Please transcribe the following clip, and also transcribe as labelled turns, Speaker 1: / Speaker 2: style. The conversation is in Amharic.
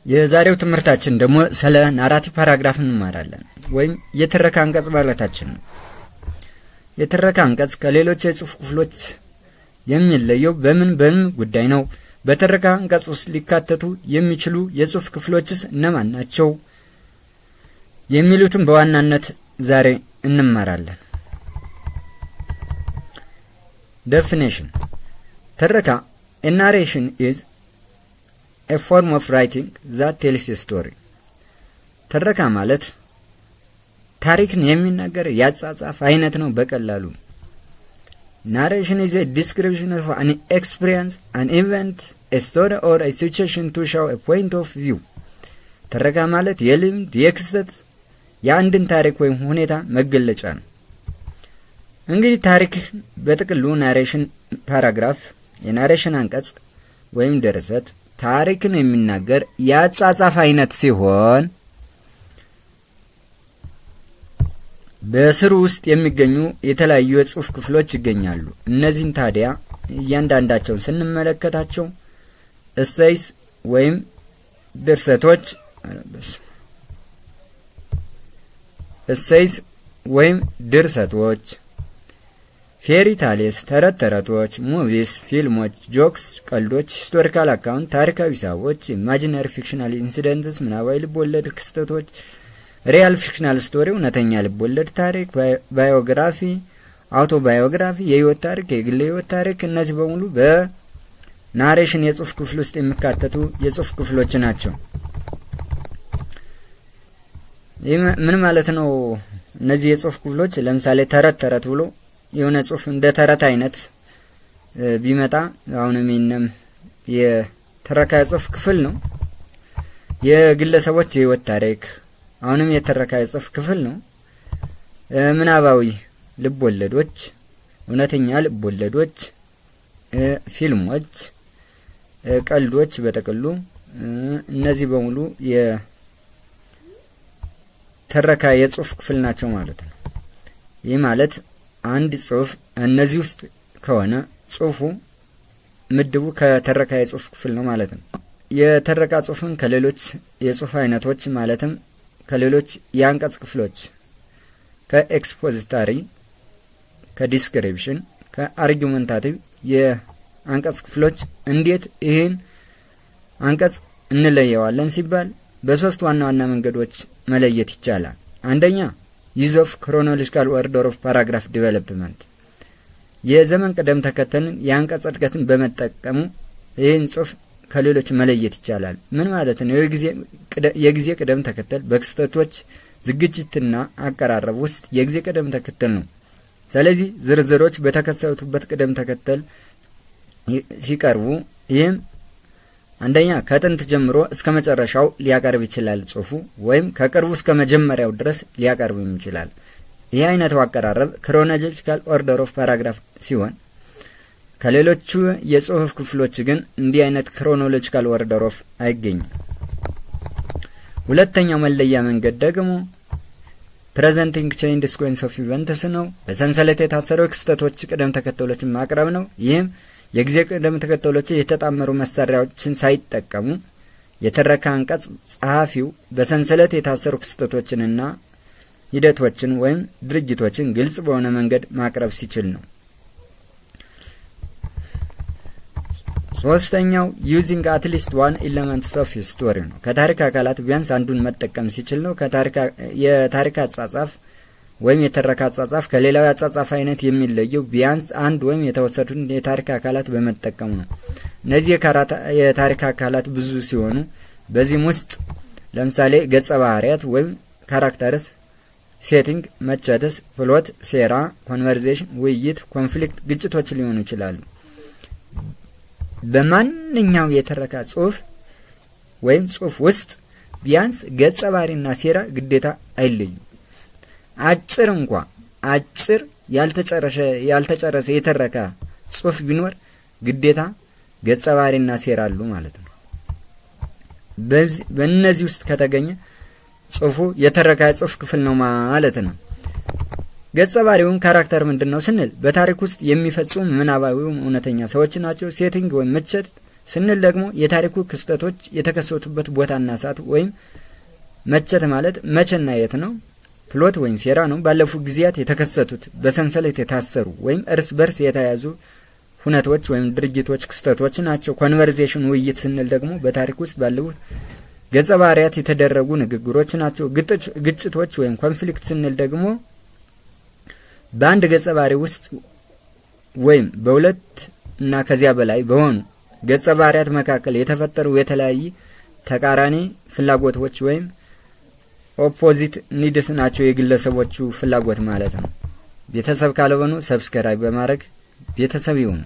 Speaker 1: የዛሬው ትምህርታችን ደግሞ ስለ ናራቲቭ ፓራግራፍ እንማራለን ወይም የትረካ አንቀጽ ማለታችን ነው። የትረካ አንቀጽ ከሌሎች የጽሑፍ ክፍሎች የሚለየው በምን ጉዳይ ነው? በትረካ አንቀጽ ውስጥ ሊካተቱ የሚችሉ የጽሑፍ ክፍሎችስ እነማን ናቸው? የሚሉትን በዋናነት ዛሬ እንማራለን። Definition: ትረካ a narration is a form of writing that tells a story. ትረካ ማለት ታሪክን የሚናገር ያጻጻፍ አይነት ነው። በቀላሉ narration is a description of an experience, an event, a story or a situation to show a point of view. ትረካ ማለት የልምድ የክስተት የአንድን ታሪክ ወይም ሁኔታ መገለጫ ነው። እንግዲህ ታሪክ በጥቅሉ ናሬሽን ፓራግራፍ የናሬሽን አንቀጽ ወይም ድርሰት ታሪክን የሚናገር ያጻጻፍ አይነት ሲሆን በስሩ ውስጥ የሚገኙ የተለያዩ የጽሑፍ ክፍሎች ይገኛሉ። እነዚህን ታዲያ እያንዳንዳቸውን ስንመለከታቸው እሰይስ ወይም ድርሰቶች እሰይስ ወይም ድርሰቶች፣ ፌሪ ታሌስ ተረት ተረቶች፣ ሙቪስ ፊልሞች፣ ጆክስ ቀልዶች፣ ሂስቶሪካል አካውንት ታሪካዊ ሂሳቦች፣ ኢማጂነሪ ፊክሽናል ኢንሲደንትስ ምናባዊ ልቦለድ ክስተቶች፣ ሪያል ፊክሽናል ስቶሪ እውነተኛ ልቦለድ ታሪክ፣ ባዮግራፊ አውቶባዮግራፊ የህይወት ታሪክ የግል ህይወት ታሪክ። እነዚህ በሙሉ በናሬሽን የጽሑፍ ክፍል ውስጥ የሚካተቱ የጽሑፍ ክፍሎች ናቸው። ምን ማለት ነው? እነዚህ የጽሑፍ ክፍሎች ለምሳሌ ተረት ብሎ የሆነ ጽሑፍ እንደ ተረት አይነት ቢመጣ አሁንም የነም የትረካ የጽሑፍ ክፍል ነው። የግለሰቦች የህይወት ታሪክ አሁንም የትረካ የጽሑፍ ክፍል ነው። ምናባዊ ልቦለዶች እውነተኛ ልቦለዶች፣ ፊልሞች፣ ቀልዶች በተቀሉ እነዚህ በሙሉ የትረካ የጽሑፍ ክፍል ናቸው ማለት ነው። ይህ ማለት አንድ ጽሑፍ እነዚህ ውስጥ ከሆነ ጽሑፉ ምድቡ ከትረካ የጽሑፍ ክፍል ነው ማለት ነው። የትረካ ጽሑፍን ከሌሎች የጽሑፍ አይነቶች ማለትም ከሌሎች የአንቀጽ ክፍሎች ከኤክስፖዚታሪ፣ ከዲስክሪፕሽን፣ ከአርጊመንታቲቭ የአንቀጽ ክፍሎች እንዴት ይህን አንቀጽ እንለየዋለን ሲባል በሶስት ዋና መንገዶች መለየት ይቻላል። አንደኛ use of chronological order of paragraph development የዘመን ቅደም ተከተልን የአንቀጽ እድገትን በመጠቀሙ ይህን ጽሑፍ ከሌሎች መለየት ይቻላል። ምን ማለት ነው? የጊዜ ቅደም ተከተል በክስተቶች ዝግጅትና አቀራረብ ውስጥ የጊዜ ቅደም ተከተል ነው። ስለዚህ ዝርዝሮች በተከሰቱበት ቅደም ተከተል ሲቀርቡ ይህም አንደኛ ከጥንት ጀምሮ እስከ መጨረሻው ሊያቀርብ ይችላል ጽሑፉ፣ ወይም ከቅርቡ እስከ መጀመሪያው ድረስ ሊያቀርብ ይችላል። ይህ አይነቱ አቀራረብ chronological order of paragraph ሲሆን ከሌሎቹ የጽሑፍ ክፍሎች ግን እንዲህ አይነት chronological order of አይገኝም። ሁለተኛው መለያ መንገድ ደግሞ presenting chain sequence of events ነው። በሰንሰለት የታሰሩ ክስተቶች ቅደም ተከተሎችን ማቅረብ ነው። ይህም የጊዜ ቅደም ተከተሎች የተጣመሩ መሳሪያዎችን ሳይጠቀሙ የትረካ አንቀጽ ጸሐፊው በሰንሰለት የታሰሩ ክስተቶችንና ሂደቶችን ወይም ድርጅቶችን ግልጽ በሆነ መንገድ ማቅረብ ሲችል ነው። ሶስተኛው using at least one element of history ነው። ከታሪክ አካላት ቢያንስ አንዱን መጠቀም ሲችል ነው። የታሪክ አጻጻፍ ወይም የትረካ አጻጻፍ ከሌላው አጻጻፍ አይነት የሚለየው ቢያንስ አንድ ወይም የተወሰዱን የታሪክ አካላት በመጠቀም ነው። እነዚህ የታሪክ አካላት ብዙ ሲሆኑ በዚህም ውስጥ ለምሳሌ ገጸ ባህሪያት ወይም ካራክተርስ፣ ሴቲንግ፣ መቸትስ፣ ፕሎት፣ ሴራ፣ ኮንቨርሴሽን፣ ውይይት፣ ኮንፍሊክት፣ ግጭቶች ሊሆኑ ይችላሉ። በማንኛውም የትረካ ጽሑፍ ወይም ጽሑፍ ውስጥ ቢያንስ ገጸ ባህሪና ሴራ ግዴታ አይለዩ። አጭር ያልተጨረሰ የተረካ ጽሑፍ ቢኖር ግዴታ ገጸ ባህሪና ሴራ አሉ ማለት ነው። በእነዚህ ውስጥ ከተገኘ ጽሑፉ የተረካ ጽሑፍ ክፍል ነው ማለት ነው። ገጸ ባህሪውን ካራክተር ምንድነው ስንል በታሪክ ውስጥ የሚፈጽሙ ምናባዊው እውነተኛ ሰዎች ናቸው። ሴቲንግ ወይም መቸት ስንል ደግሞ የታሪኩ ክስተቶች የተከሰቱበት ቦታና ሰዓት ወይም መቼት ማለት መቼና የት ነው። ፕሎት ወይም ሴራ ነው። ባለፉት ጊዜያት የተከሰቱት በሰንሰለት የታሰሩ ወይም እርስ በርስ የተያያዙ ሁነቶች ወይም ድርጊቶች ክስተቶች ናቸው። ኮንቨርሴሽን ውይይት ስንል ደግሞ በታሪክ ውስጥ ባለፉት ገጸ ባህሪያት የተደረጉ ንግግሮች ናቸው። ግጭቶች ወይም ኮንፍሊክት ስንል ደግሞ በአንድ ገጸ ባህሪ ውስጥ ወይም በሁለት እና ከዚያ በላይ በሆኑ ገጸ ባህሪያት መካከል የተፈጠሩ የተለያዩ ተቃራኒ ፍላጎቶች ወይም ኦፖዚት ኒድስ ናቸው የግለሰቦቹ ፍላጎት ማለት ነው። ቤተሰብ ካልሆኑ ሰብስክራይብ በማድረግ ቤተሰብ ይሁኑ።